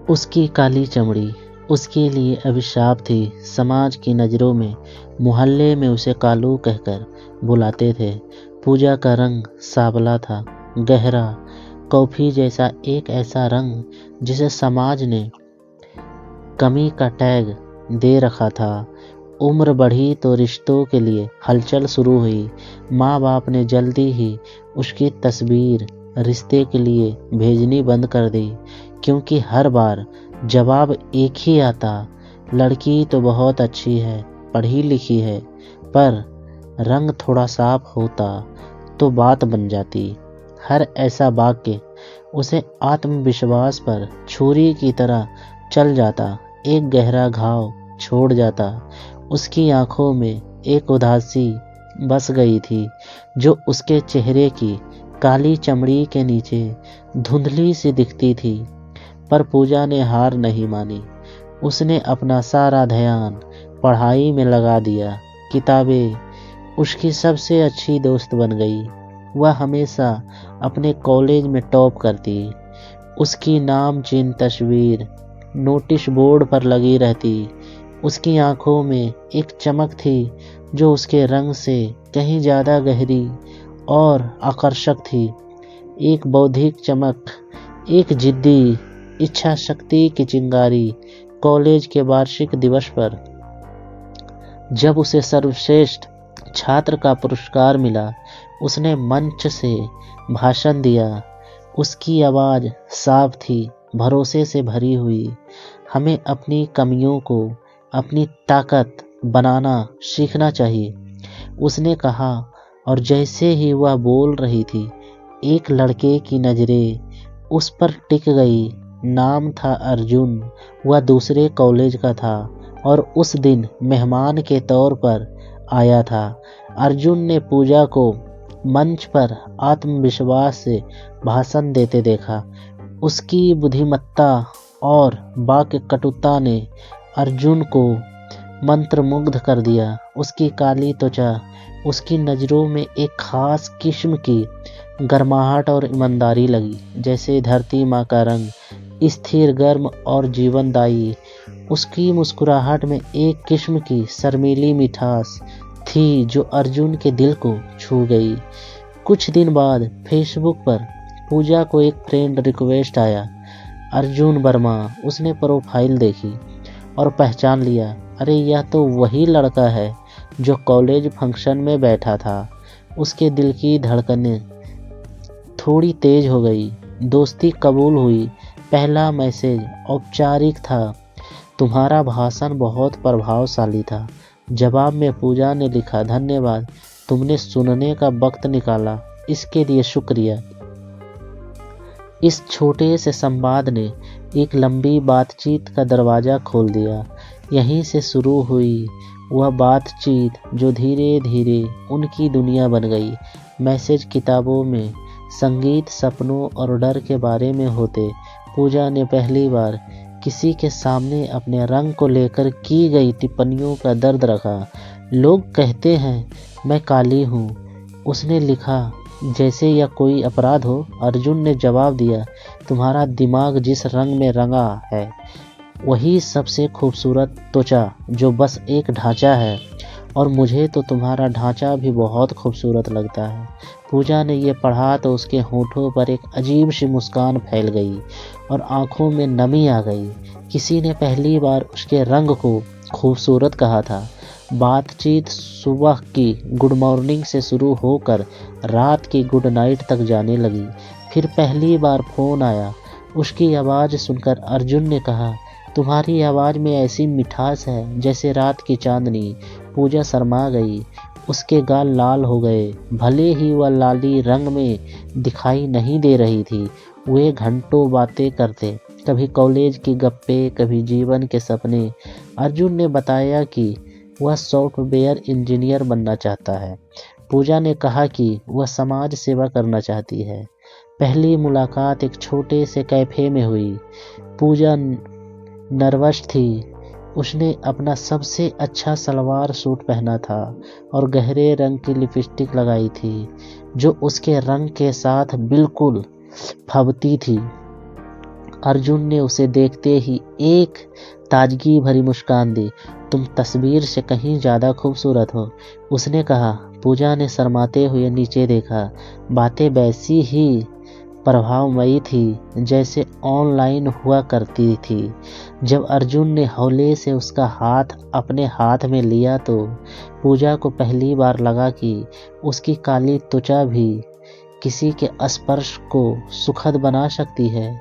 उसकी काली चमड़ी उसके लिए अभिशाप थी। समाज की नज़रों में, मोहल्ले में उसे कालू कहकर बुलाते थे। पूजा का रंग सांवला था, गहरा, कॉफ़ी जैसा, एक ऐसा रंग जिसे समाज ने कमी का टैग दे रखा था। उम्र बढ़ी तो रिश्तों के लिए हलचल शुरू हुई। माँ बाप ने जल्दी ही उसकी तस्वीर रिश्ते के लिए भेजनी बंद कर दी, क्योंकि हर बार जवाब एक ही आता, लड़की तो बहुत अच्छी है, पढ़ी लिखी है, पर रंग थोड़ा साफ होता तो बात बन जाती। हर ऐसा वाक्य उसे आत्मविश्वास पर छुरी की तरह चल जाता, एक गहरा घाव छोड़ जाता। उसकी आंखों में एक उदासी बस गई थी, जो उसके चेहरे की काली चमड़ी के नीचे धुंधली सी दिखती थी। पर पूजा ने हार नहीं मानी। उसने अपना सारा ध्यान पढ़ाई में लगा दिया। किताबें उसकी सबसे अच्छी दोस्त बन गई। वह हमेशा अपने कॉलेज में टॉप करती। उसकी नामचीन तस्वीर नोटिस बोर्ड पर लगी रहती। उसकी आंखों में एक चमक थी जो उसके रंग से कहीं ज़्यादा गहरी और आकर्षक थी। एक बौद्धिक चमक, एक जिद्दी इच्छा शक्ति की चिंगारी। कॉलेज के वार्षिक दिवस पर जब उसे सर्वश्रेष्ठ छात्र का पुरस्कार मिला, उसने मंच से भाषण दिया। उसकी आवाज़ साफ थी, भरोसे से भरी हुई। हमें अपनी कमियों को अपनी ताकत बनाना सीखना चाहिए, उसने कहा। और जैसे ही वह बोल रही थी, एक लड़के की नज़रें उस पर टिक गई। नाम था अर्जुन। वह दूसरे कॉलेज का था और उस दिन मेहमान के तौर पर आया था। अर्जुन ने पूजा को मंच पर आत्मविश्वास से भाषण देते देखा। उसकी बुद्धिमत्ता और वाक्य कटुता ने अर्जुन को मंत्रमुग्ध कर दिया। उसकी काली त्वचा, उसकी नज़रों में एक खास किस्म की गर्माहट और ईमानदारी लगी, जैसे धरती माँ का रंग, स्थिर, गर्म और जीवनदायी। उसकी मुस्कुराहट में एक किस्म की शर्मीली मिठास थी जो अर्जुन के दिल को छू गई। कुछ दिन बाद फेसबुक पर पूजा को एक फ्रेंड रिक्वेस्ट आया, अर्जुन वर्मा। उसने प्रोफाइल देखी और पहचान लिया, अरे यह तो वही लड़का है जो कॉलेज फंक्शन में बैठा था। उसके दिल की धड़कनें थोड़ी तेज हो गई। दोस्ती कबूल हुई। पहला मैसेज औपचारिक था, तुम्हारा भाषण बहुत प्रभावशाली था। जवाब में पूजा ने लिखा, धन्यवाद, तुमने सुनने का वक्त निकाला, इसके लिए शुक्रिया। इस छोटे से संवाद ने एक लंबी बातचीत का दरवाज़ा खोल दिया। यहीं से शुरू हुई वह बातचीत जो धीरे धीरे उनकी दुनिया बन गई। मैसेज किताबों में, संगीत सपनों और डर के बारे में होते। पूजा ने पहली बार किसी के सामने अपने रंग को लेकर की गई टिप्पणियों का दर्द रखा। लोग कहते हैं मैं काली हूँ, उसने लिखा, जैसे यह कोई अपराध हो। अर्जुन ने जवाब दिया, तुम्हारा दिमाग जिस रंग में रंगा है वही सबसे खूबसूरत त्वचा, जो बस एक ढांचा है, और मुझे तो तुम्हारा ढांचा भी बहुत खूबसूरत लगता है। पूजा ने ये पढ़ा तो उसके होठों पर एक अजीब सी मुस्कान फैल गई और आंखों में नमी आ गई। किसी ने पहली बार उसके रंग को खूबसूरत कहा था। बातचीत सुबह की गुड मॉर्निंग से शुरू होकर रात की गुड नाइट तक जाने लगी। फिर पहली बार फ़ोन आया। उसकी आवाज़ सुनकर अर्जुन ने कहा, तुम्हारी आवाज़ में ऐसी मिठास है जैसे रात की चांदनी। पूजा शर्मा गई। उसके गाल लाल हो गए। भले ही वह लाली रंग में दिखाई नहीं दे रही थी। वे घंटों बातें करते, कभी कॉलेज की गप्पे, कभी जीवन के सपने। अर्जुन ने बताया कि वह सॉफ्टवेयर इंजीनियर बनना चाहता है। पूजा ने कहा कि वह समाज सेवा करना चाहती है। पहली मुलाकात एक छोटे से कैफ़े में हुई। पूजा नर्वस थी। उसने अपना सबसे अच्छा सलवार सूट पहना था और गहरे रंग की लिपस्टिक लगाई थी, जो उसके रंग के साथ बिल्कुल फबती थी। अर्जुन ने उसे देखते ही एक ताजगी भरी मुस्कान दी। तुम तस्वीर से कहीं ज़्यादा खूबसूरत हो, उसने कहा। पूजा ने शर्माते हुए नीचे देखा। बातें वैसी ही प्रभावमयी थी जैसे ऑनलाइन हुआ करती थी। जब अर्जुन ने हौले से उसका हाथ अपने हाथ में लिया तो पूजा को पहली बार लगा कि उसकी काली त्वचा भी किसी के स्पर्श को सुखद बना सकती है।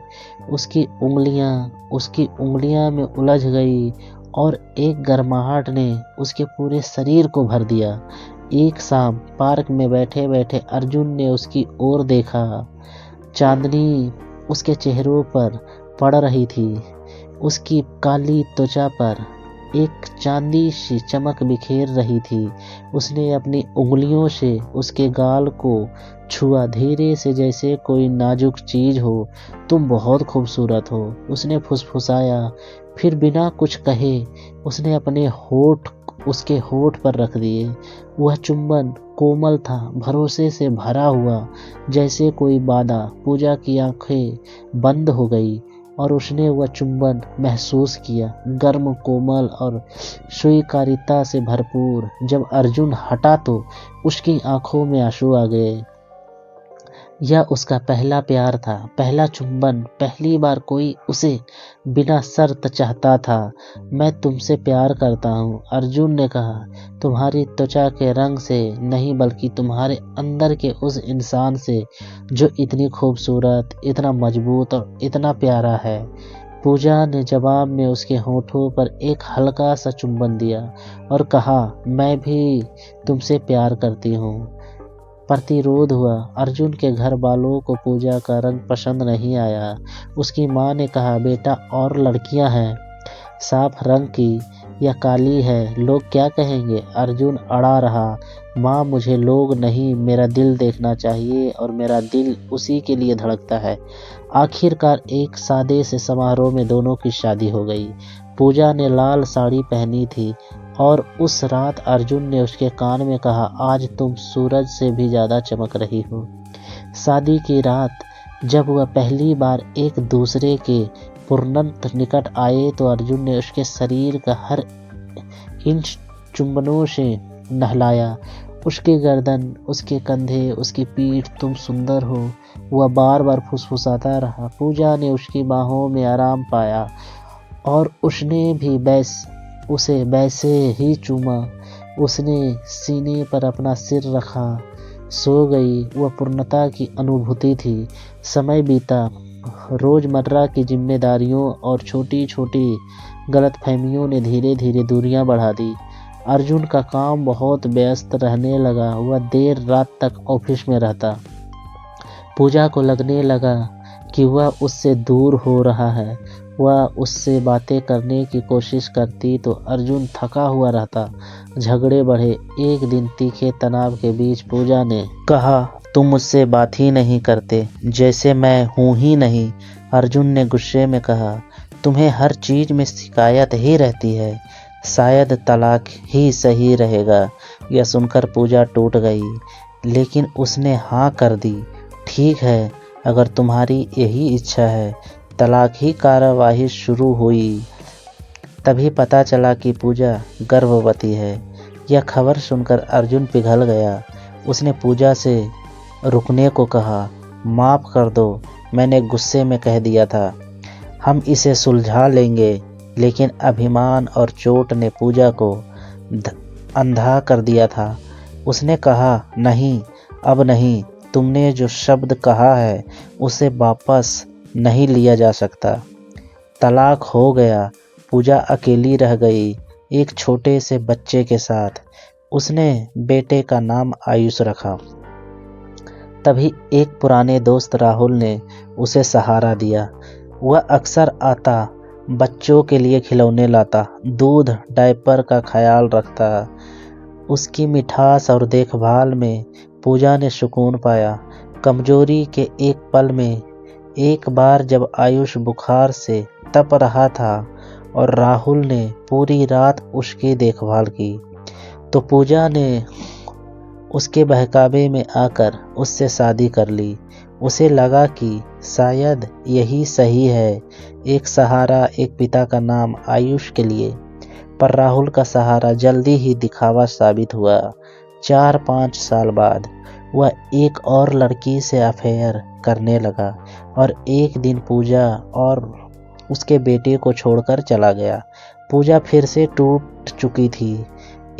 उसकी उंगलियां में उलझ गई और एक गर्माहट ने उसके पूरे शरीर को भर दिया। एक शाम पार्क में बैठे बैठे अर्जुन ने उसकी ओर देखा। चांदनी उसके चेहरों पर पड़ रही थी। उसकी काली त्वचा पर एक चांदी सी चमक बिखेर रही थी। उसने अपनी उंगलियों से उसके गाल को छुआ, धीरे से, जैसे कोई नाजुक चीज हो। तुम बहुत खूबसूरत हो, उसने फुसफुसाया। फिर बिना कुछ कहे उसने अपने होठ उसके होठ पर रख दिए। वह चुंबन कोमल था, भरोसे से भरा हुआ, जैसे कोई वादा। पूजा की आंखें बंद हो गई और उसने वह चुंबन महसूस किया, गर्म, कोमल और स्वीकारिता से भरपूर। जब अर्जुन हटा तो उसकी आंखों में आंसू आ गए। यह उसका पहला प्यार था, पहला चुंबन, पहली बार कोई उसे बिना शर्त चाहता था। मैं तुमसे प्यार करता हूँ, अर्जुन ने कहा। तुम्हारी त्वचा के रंग से नहीं, बल्कि तुम्हारे अंदर के उस इंसान से जो इतनी खूबसूरत, इतना मजबूत और इतना प्यारा है। पूजा ने जवाब में उसके होठों पर एक हल्का सा चुंबन दिया और कहा, मैं भी तुमसे प्यार करती हूँ। प्रतिरोध हुआ। अर्जुन के घर वालों को पूजा का रंग पसंद नहीं आया। उसकी माँ ने कहा, बेटा, और लड़कियां हैं, साफ रंग की या काली है, लोग क्या कहेंगे? अर्जुन अड़ा रहा। माँ, मुझे लोग नहीं, मेरा दिल देखना चाहिए और मेरा दिल उसी के लिए धड़कता है। आखिरकार एक सादे से समारोह में दोनों की शादी हो गई। पूजा ने लाल साड़ी पहनी थी और उस रात अर्जुन ने उसके कान में कहा, आज तुम सूरज से भी ज्यादा चमक रही हो। शादी की रात जब वह पहली बार एक दूसरे के पूर्णत निकट आए तो अर्जुन ने उसके शरीर का हर इंच चुंबनों से नहलाया। उसकी गर्दन, उसके कंधे, उसकी पीठ। तुम सुंदर हो, वह बार बार फुसफुसाता रहा। पूजा ने उसकी बाहों में आराम पाया और उसने भी उसे वैसे ही चूमा। उसने सीने पर अपना सिर रखा, सो गई। वह पूर्णता की अनुभूति थी। समय बीता। रोजमर्रा की जिम्मेदारियों और छोटी छोटी गलतफहमियों ने धीरे धीरे दूरियां बढ़ा दी। अर्जुन का काम बहुत व्यस्त रहने लगा। वह देर रात तक ऑफिस में रहता। पूजा को लगने लगा कि वह उससे दूर हो रहा है। वह उससे बातें करने की कोशिश करती तो अर्जुन थका हुआ रहता। झगड़े बढ़े। एक दिन तीखे तनाव के बीच पूजा ने कहा, तुम मुझसे बात ही नहीं करते, जैसे मैं हूं ही नहीं। अर्जुन ने गुस्से में कहा, तुम्हें हर चीज में शिकायत ही रहती है, शायद तलाक ही सही रहेगा। यह सुनकर पूजा टूट गई, लेकिन उसने हाँ कर दी। ठीक है, अगर तुम्हारी यही इच्छा है। तलाक ही कार्यवाही शुरू हुई। तभी पता चला कि पूजा गर्भवती है। यह खबर सुनकर अर्जुन पिघल गया। उसने पूजा से रुकने को कहा, माफ कर दो, मैंने गुस्से में कह दिया था, हम इसे सुलझा लेंगे। लेकिन अभिमान और चोट ने पूजा को अंधा कर दिया था। उसने कहा, नहीं, अब नहीं, तुमने जो शब्द कहा है उसे वापस नहीं लिया जा सकता। तलाक हो गया। पूजा अकेली रह गई, एक छोटे से बच्चे के साथ। उसने बेटे का नाम आयुष रखा। तभी एक पुराने दोस्त राहुल ने उसे सहारा दिया। वह अक्सर आता, बच्चों के लिए खिलौने लाता, दूध, डायपर का ख्याल रखता। उसकी मिठास और देखभाल में पूजा ने सुकून पाया। कमजोरी के एक पल में एक बार जब आयुष बुखार से तप रहा था और राहुल ने पूरी रात उसकी देखभाल की, तो पूजा ने उसके बहकावे में आकर उससे शादी कर ली। उसे लगा कि शायद यही सही है, एक सहारा, एक पिता का नाम आयुष के लिए। पर राहुल का सहारा जल्दी ही दिखावा साबित हुआ। 4-5 साल बाद वह एक और लड़की से अफेयर करने लगा और एक दिन पूजा और उसके बेटे को छोड़कर चला गया। पूजा फिर से टूट चुकी थी,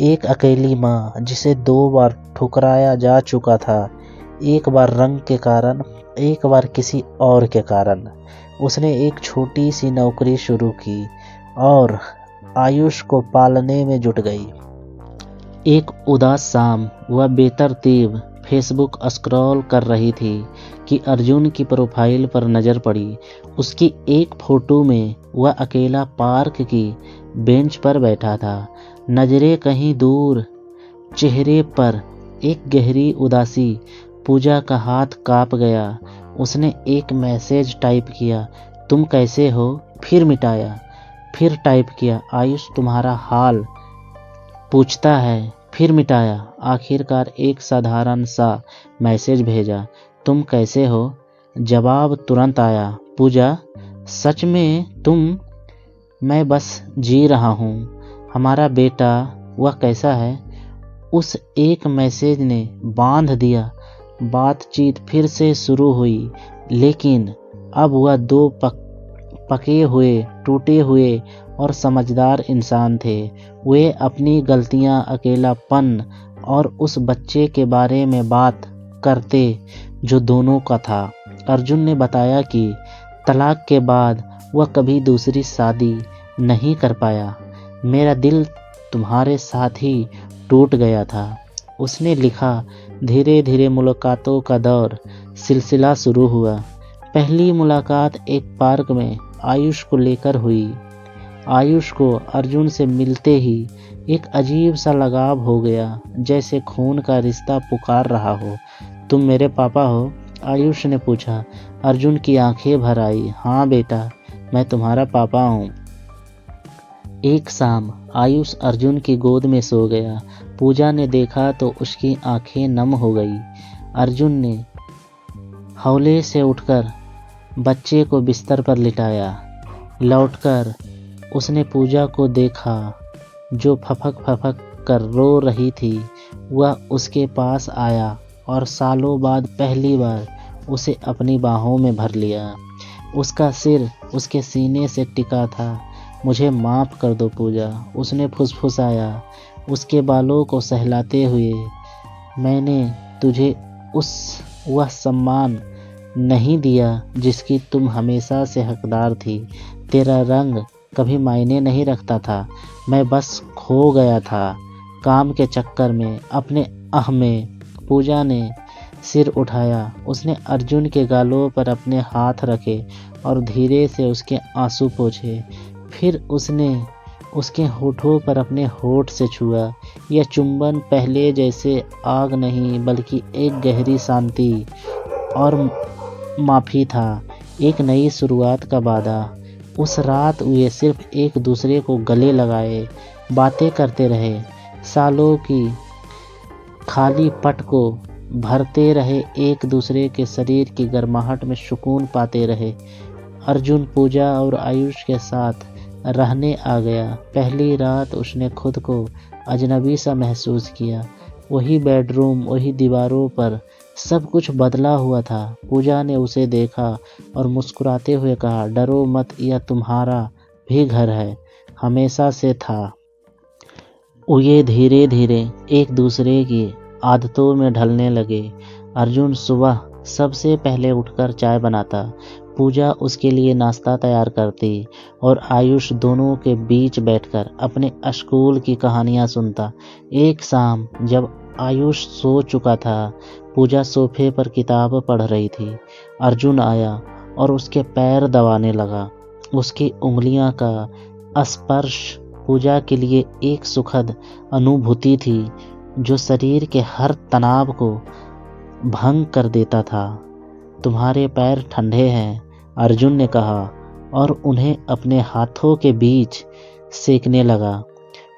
एक अकेली माँ जिसे 2 बार ठुकराया जा चुका था, एक बार रंग के कारण, एक बार किसी और के कारण। उसने एक छोटी सी नौकरी शुरू की और आयुष को पालने में जुट गई। एक उदास शाम वह बेतरतीब फेसबुक स्क्रॉल कर रही थी कि अर्जुन की प्रोफाइल पर नज़र पड़ी। उसकी एक फ़ोटो में वह अकेला पार्क की बेंच पर बैठा था, नज़रें कहीं दूर, चेहरे पर एक गहरी उदासी। पूजा का हाथ कांप गया। उसने एक मैसेज टाइप किया, तुम कैसे हो? फिर मिटाया, फिर टाइप किया, आयुष तुम्हारा हाल पूछता है। फिर मिटाया, आखिरकार एक साधारण सा मैसेज भेजा, तुम कैसे हो? जवाब तुरंत आया, पूजा सच में तुम? मैं बस जी रहा हूँ। हमारा बेटा वह कैसा है? उस एक मैसेज ने बांध दिया। बातचीत फिर से शुरू हुई, लेकिन अब वह 2 पके हुए, टूटे हुए और समझदार इंसान थे। वे अपनी गलतियां, अकेलापन और उस बच्चे के बारे में बात करते जो दोनों का था। अर्जुन ने बताया कि तलाक के बाद वह कभी दूसरी शादी नहीं कर पाया। मेरा दिल तुम्हारे साथ ही टूट गया था, उसने लिखा। धीरे धीरे मुलाकातों का दौर सिलसिला शुरू हुआ। पहली मुलाकात एक पार्क में आयुष को लेकर हुई। आयुष को अर्जुन से मिलते ही एक अजीब सा लगाव हो गया, जैसे खून का रिश्ता पुकार रहा हो। तुम मेरे पापा हो? आयुष ने पूछा। अर्जुन की आंखें भर आई। हाँ बेटा, मैं तुम्हारा पापा हूँ। एक शाम आयुष अर्जुन की गोद में सो गया। पूजा ने देखा तो उसकी आंखें नम हो गई। अर्जुन ने हौले से उठकर बच्चे को बिस्तर पर लिटाया। लौटकर उसने पूजा को देखा जो फपक फपक कर रो रही थी। वह उसके पास आया और सालों बाद पहली बार उसे अपनी बाहों में भर लिया। उसका सिर उसके सीने से टिका था। मुझे माफ़ कर दो पूजा, उसने फुसफुसाया उसके बालों को सहलाते हुए। मैंने तुझे वह सम्मान नहीं दिया जिसकी तुम हमेशा से हकदार थी। तेरा रंग कभी मायने नहीं रखता था। मैं बस खो गया था काम के चक्कर में, अपने अह में। पूजा ने सिर उठाया। उसने अर्जुन के गालों पर अपने हाथ रखे और धीरे से उसके आंसू पोंछे। फिर उसने उसके होठों पर अपने होठ से छुआ। यह चुंबन पहले जैसे आग नहीं, बल्कि एक गहरी शांति और माफ़ी था, एक नई शुरुआत का वादा। उस रात वे सिर्फ एक दूसरे को गले लगाए, बातें करते रहे, सालों की खाली पट को भरते रहे, एक दूसरे के शरीर की गर्माहट में सुकून पाते रहे। अर्जुन पूजा और आयुष के साथ रहने आ गया। पहली रात उसने खुद को अजनबी सा महसूस किया। वही बेडरूम, वही दीवारों पर सब कुछ बदला हुआ था। पूजा ने उसे देखा और मुस्कुराते हुए कहा, डरो मत, यह तुम्हारा भी घर है, हमेशा से था। ये धीरे धीरे एक दूसरे की आदतों में ढलने लगे। अर्जुन सुबह सबसे पहले उठकर चाय बनाता, पूजा उसके लिए नाश्ता तैयार करती और आयुष दोनों के बीच बैठकर अपने स्कूल की कहानियाँ सुनता। एक शाम जब आयुष सो चुका था, पूजा सोफे पर किताब पढ़ रही थी। अर्जुन आया और उसके पैर दबाने लगा। उसकी उंगलियां का स्पर्श पूजा के लिए एक सुखद अनुभूति थी जो शरीर के हर तनाव को भंग कर देता था। तुम्हारे पैर ठंडे हैं, अर्जुन ने कहा और उन्हें अपने हाथों के बीच सेकने लगा।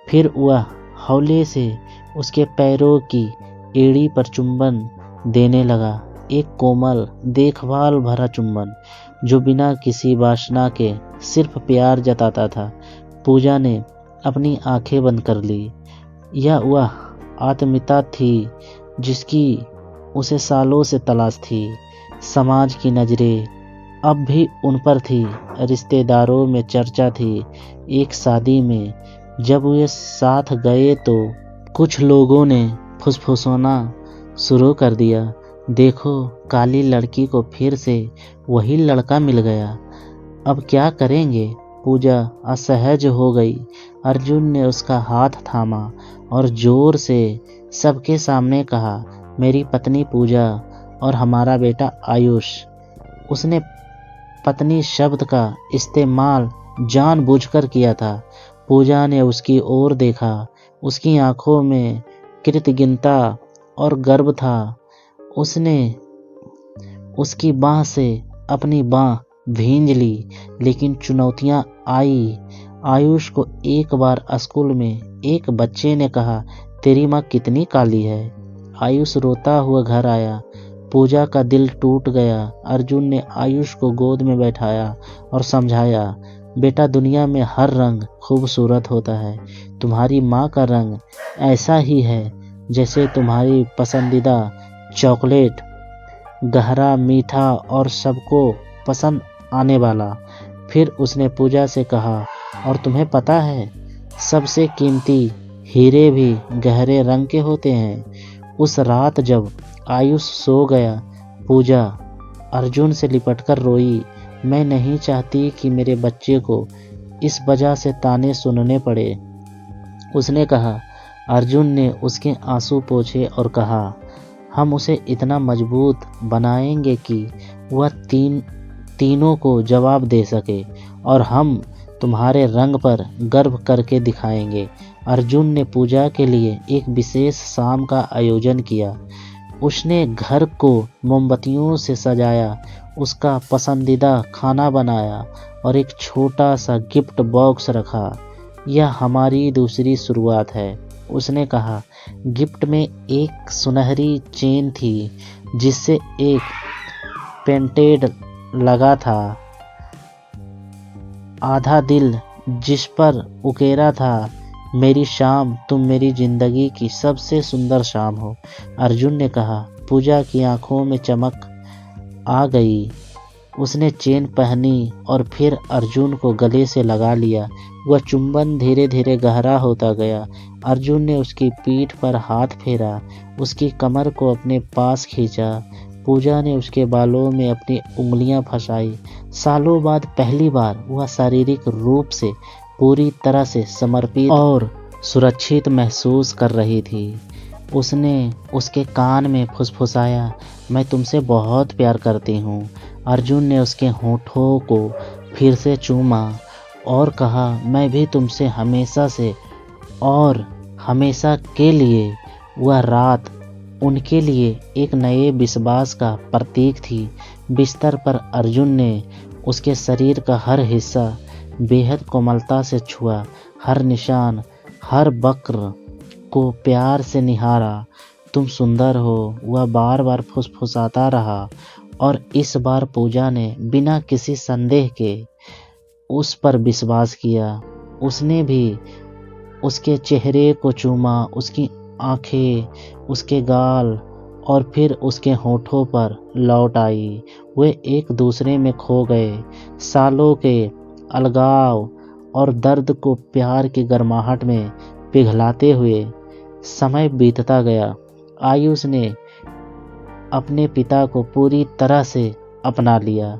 फिर वह हौले से उसके पैरों की एड़ी पर चुंबन देने लगा। एक कोमल देखभाल भरा चुंबन जो बिना किसी वासना के सिर्फ प्यार जताता था। पूजा ने अपनी आंखें बंद कर ली। यह वह आत्मीयता थी जिसकी उसे सालों से तलाश थी। समाज की नजरें अब भी उन पर थी। रिश्तेदारों में चर्चा थी। एक शादी में जब वे साथ गए तो कुछ लोगों ने फुसफुसाना शुरू कर दिया, देखो काली लड़की को फिर से वही लड़का मिल गया, अब क्या करेंगे। पूजा असहज हो गई। अर्जुन ने उसका हाथ थामा और जोर से सबके सामने कहा, मेरी पत्नी पूजा और हमारा बेटा आयुष। उसने पत्नी शब्द का इस्तेमाल जानबूझकर किया था। पूजा ने उसकी ओर देखा। उसकी आंखों में कृतज्ञता और गर्व था। उसने उसकी बाह से अपनी बाह भींज ली। लेकिन चुनौतियां आई। आयुष को एक बार स्कूल में एक बच्चे ने कहा, तेरी माँ कितनी काली है। आयुष रोता हुआ घर आया। पूजा का दिल टूट गया। अर्जुन ने आयुष को गोद में बैठाया और समझाया, बेटा दुनिया में हर रंग खूबसूरत होता है। तुम्हारी माँ का रंग ऐसा ही है जैसे तुम्हारी पसंदीदा चॉकलेट, गहरा, मीठा और सबको पसंद आने वाला। फिर उसने पूजा से कहा, और तुम्हें पता है सबसे कीमती हीरे भी गहरे रंग के होते हैं। उस रात जब आयुष सो गया, पूजा अर्जुन से लिपटकर रोई। मैं नहीं चाहती कि मेरे बच्चे को इस वजह से ताने सुनने पड़े, उसने कहा। अर्जुन ने उसके आंसू पोंछे और कहा, हम उसे इतना मजबूत बनाएंगे कि वह तीनों को जवाब दे सके, और हम तुम्हारे रंग पर गर्व करके दिखाएंगे। अर्जुन ने पूजा के लिए एक विशेष शाम का आयोजन किया। उसने घर को मोमबत्तियों से सजाया, उसका पसंदीदा खाना बनाया और एक छोटा सा गिफ्ट बॉक्स रखा। यह हमारी दूसरी शुरुआत है, उसने कहा। गिफ्ट में एक सुनहरी चेन थी जिससे एक पेंटेड लगा था, आधा दिल जिस पर उकेरा था, मेरी शाम तुम मेरी जिंदगी की सबसे सुंदर शाम हो। अर्जुन ने कहा। पूजा की आंखों में चमक आ गई। उसने चेन पहनी और फिर अर्जुन को गले से लगा लिया। वह चुंबन धीरे धीरे गहरा होता गया। अर्जुन ने उसकी पीठ पर हाथ फेरा, उसकी कमर को अपने पास खींचा। पूजा ने उसके बालों में अपनी उंगलियां फंसाई। सालों बाद पहली बार वह शारीरिक रूप से पूरी तरह से समर्पित और सुरक्षित महसूस कर रही थी। उसने उसके कान में फुसफुसाया, मैं तुमसे बहुत प्यार करती हूँ। अर्जुन ने उसके होठों को फिर से चूमा और कहा, मैं भी तुमसे हमेशा से और हमेशा के लिए। वह रात उनके लिए एक नए विश्वास का प्रतीक थी। बिस्तर पर अर्जुन ने उसके शरीर का हर हिस्सा बेहद कोमलता से छुआ, हर निशान, हर वक्र को प्यार से निहारा। तुम सुंदर हो, वह बार बार फुसफुसाता रहा, और इस बार पूजा ने बिना किसी संदेह के उस पर विश्वास किया। उसने भी उसके चेहरे को चूमा, उसकी आंखें, उसके गाल, और फिर उसके होठों पर लौट आई। वे एक दूसरे में खो गए। सालों के अलगाव और दर्द को प्यार की गर्माहट में पिघलाते हुए समय बीतता गया। आयुष ने अपने पिता को पूरी तरह से अपना लिया।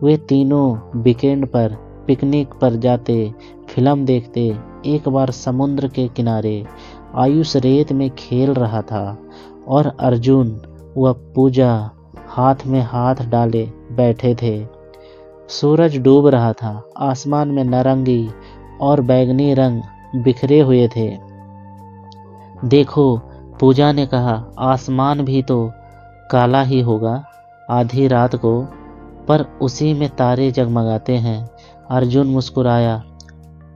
वे तीनों वीकेंड पर पिकनिक पर जाते, फिल्म देखते, एक बार समुद्र के किनारे। आयुष रेत में खेल रहा था और अर्जुन व पूजा हाथ में हाथ डाले बैठे थे। सूरज डूब रहा था। आसमान में नारंगी और बैगनी रंग बिखरे हुए थे। देखो, पूजा ने कहा, आसमान भी तो काला ही होगा आधी रात को, पर उसी में तारे जगमगाते हैं। अर्जुन मुस्कुराया,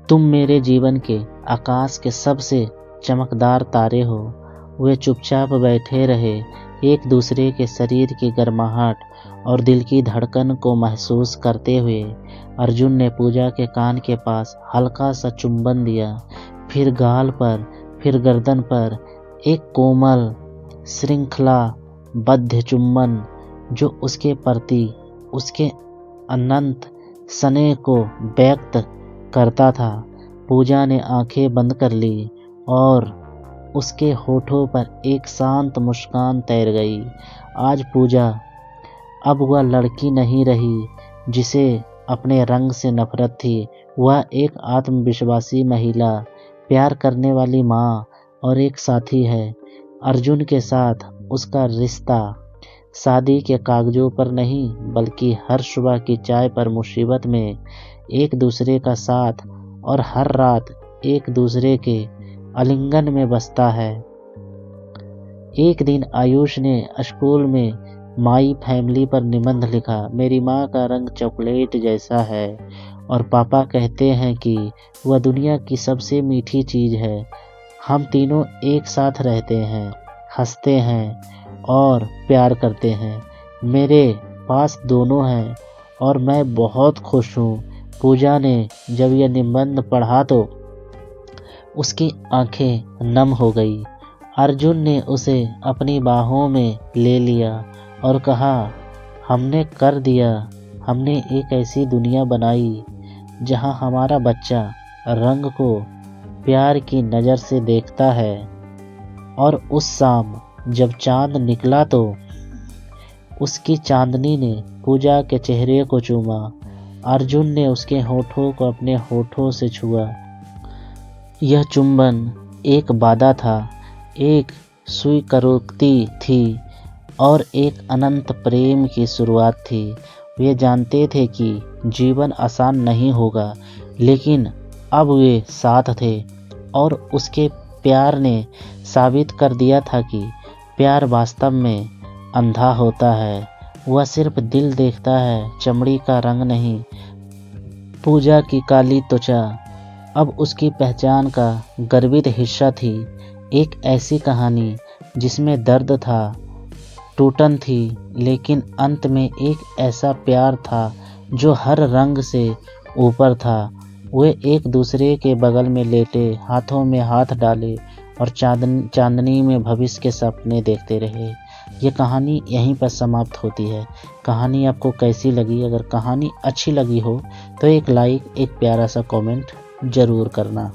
तुम मेरे जीवन के आकाश के सबसे चमकदार तारे हो। वे चुपचाप बैठे रहे। एक दूसरे के शरीर की गर्माहट और दिल की धड़कन को महसूस करते हुए अर्जुन ने पूजा के कान के पास हल्का सा चुंबन दिया, फिर गाल पर, फिर गर्दन पर, एक कोमल श्रृंखलाबद्ध चुंबन जो उसके प्रति उसके अनंत स्नेह को व्यक्त करता था। पूजा ने आंखें बंद कर ली और उसके होठों पर एक शांत मुस्कान तैर गई। आज पूजा अब वह लड़की नहीं रही जिसे अपने रंग से नफरत थी। वह एक आत्मविश्वासी महिला, प्यार करने वाली माँ और एक साथी है। अर्जुन के साथ उसका रिश्ता शादी के कागजों पर नहीं बल्कि हर सुबह की चाय पर, मुसीबत में एक दूसरे का साथ और हर रात एक दूसरे के आलिंगन में बसता है। एक दिन आयुष ने स्कूल में माई फैमिली पर निबंध लिखा। मेरी माँ का रंग चॉकलेट जैसा है और पापा कहते हैं कि वह दुनिया की सबसे मीठी चीज़ है। हम तीनों एक साथ रहते हैं, हंसते हैं और प्यार करते हैं। मेरे पास दोनों हैं और मैं बहुत खुश हूँ। पूजा ने जब यह निबंध पढ़ा तो उसकी आंखें नम हो गई। अर्जुन ने उसे अपनी बाहों में ले लिया और कहा, हमने कर दिया। हमने एक ऐसी दुनिया बनाई जहां हमारा बच्चा रंग को प्यार की नज़र से देखता है। और उस शाम जब चांद निकला तो उसकी चांदनी ने पूजा के चेहरे को चूमा। अर्जुन ने उसके होठों को अपने होठों से छुआ। यह चुंबन एक वादा था, एक स्वीकृति थी और एक अनंत प्रेम की शुरुआत थी। वे जानते थे कि जीवन आसान नहीं होगा, लेकिन अब वे साथ थे और उसके प्यार ने साबित कर दिया था कि प्यार वास्तव में अंधा होता है। वह सिर्फ दिल देखता है, चमड़ी का रंग नहीं। पूजा की काली त्वचा अब उसकी पहचान का गर्वित हिस्सा थी। एक ऐसी कहानी जिसमें दर्द था, टूटन थी, लेकिन अंत में एक ऐसा प्यार था जो हर रंग से ऊपर था। वे एक दूसरे के बगल में लेटे, हाथों में हाथ डाले और चांदनी में भविष्य के सपने देखते रहे। ये कहानी यहीं पर समाप्त होती है। कहानी आपको कैसी लगी? अगर कहानी अच्छी लगी हो तो एक लाइक, एक प्यारा सा कमेंट ज़रूर करना।